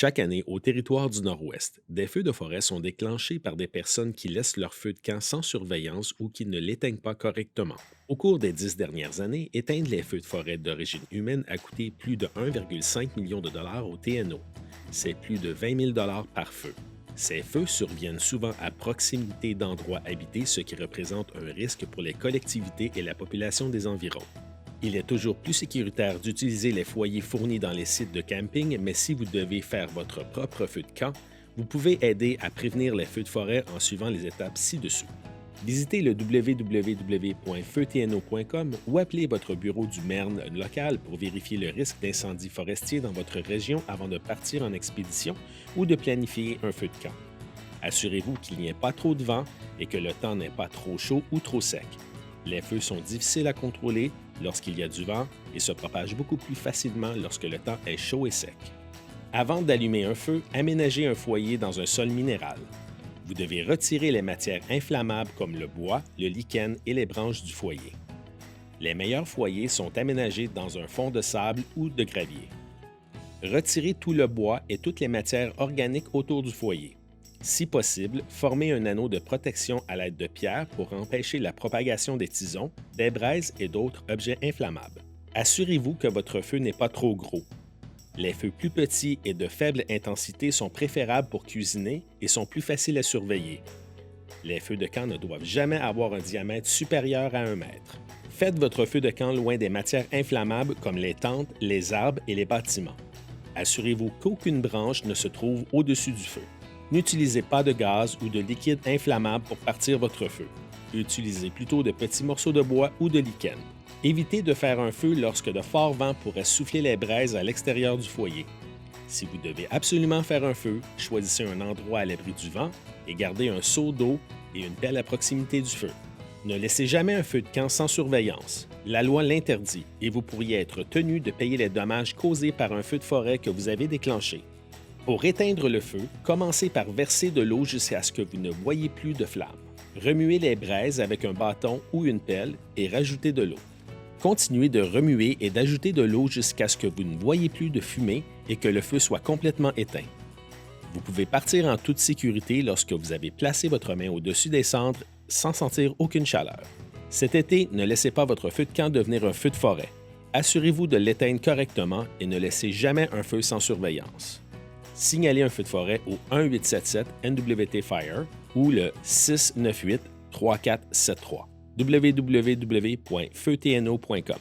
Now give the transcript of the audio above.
Chaque année, au territoire du Nord-Ouest, des feux de forêt sont déclenchés par des personnes qui laissent leur feu de camp sans surveillance ou qui ne l'éteignent pas correctement. Au cours des 10 dernières années, éteindre les feux de forêt d'origine humaine a coûté plus de 1,5 million de dollars au TNO. C'est plus de 20 000 dollars par feu. Ces feux surviennent souvent à proximité d'endroits habités, ce qui représente un risque pour les collectivités et la population des environs. Il est toujours plus sécuritaire d'utiliser les foyers fournis dans les sites de camping, mais si vous devez faire votre propre feu de camp, vous pouvez aider à prévenir les feux de forêt en suivant les étapes ci-dessous. Visitez le www.feutno.com ou appelez votre bureau du MERN local pour vérifier le risque d'incendie forestier dans votre région avant de partir en expédition ou de planifier un feu de camp. Assurez-vous qu'il n'y ait pas trop de vent et que le temps n'est pas trop chaud ou trop sec. Les feux sont difficiles à contrôler lorsqu'il y a du vent et se propagent beaucoup plus facilement lorsque le temps est chaud et sec. Avant d'allumer un feu, aménagez un foyer dans un sol minéral. Vous devez retirer les matières inflammables comme le bois, le lichen et les branches du foyer. Les meilleurs foyers sont aménagés dans un fond de sable ou de gravier. Retirez tout le bois et toutes les matières organiques autour du foyer. Si possible, formez un anneau de protection à l'aide de pierres pour empêcher la propagation des tisons, des braises et d'autres objets inflammables. Assurez-vous que votre feu n'est pas trop gros. Les feux plus petits et de faible intensité sont préférables pour cuisiner et sont plus faciles à surveiller. Les feux de camp ne doivent jamais avoir un diamètre supérieur à 1 mètre. Faites votre feu de camp loin des matières inflammables comme les tentes, les arbres et les bâtiments. Assurez-vous qu'aucune branche ne se trouve au-dessus du feu. N'utilisez pas de gaz ou de liquide inflammable pour partir votre feu. Utilisez plutôt de petits morceaux de bois ou de lichen. Évitez de faire un feu lorsque de forts vents pourraient souffler les braises à l'extérieur du foyer. Si vous devez absolument faire un feu, choisissez un endroit à l'abri du vent et gardez un seau d'eau et une pelle à proximité du feu. Ne laissez jamais un feu de camp sans surveillance. La loi l'interdit et vous pourriez être tenu de payer les dommages causés par un feu de forêt que vous avez déclenché. Pour éteindre le feu, commencez par verser de l'eau jusqu'à ce que vous ne voyez plus de flammes. Remuez les braises avec un bâton ou une pelle et rajoutez de l'eau. Continuez de remuer et d'ajouter de l'eau jusqu'à ce que vous ne voyez plus de fumée et que le feu soit complètement éteint. Vous pouvez partir en toute sécurité lorsque vous avez placé votre main au-dessus des cendres sans sentir aucune chaleur. Cet été, ne laissez pas votre feu de camp devenir un feu de forêt. Assurez-vous de l'éteindre correctement et ne laissez jamais un feu sans surveillance. Signalez un feu de forêt au 1-877 NWT Fire ou le 698-3473 www.feutno.com.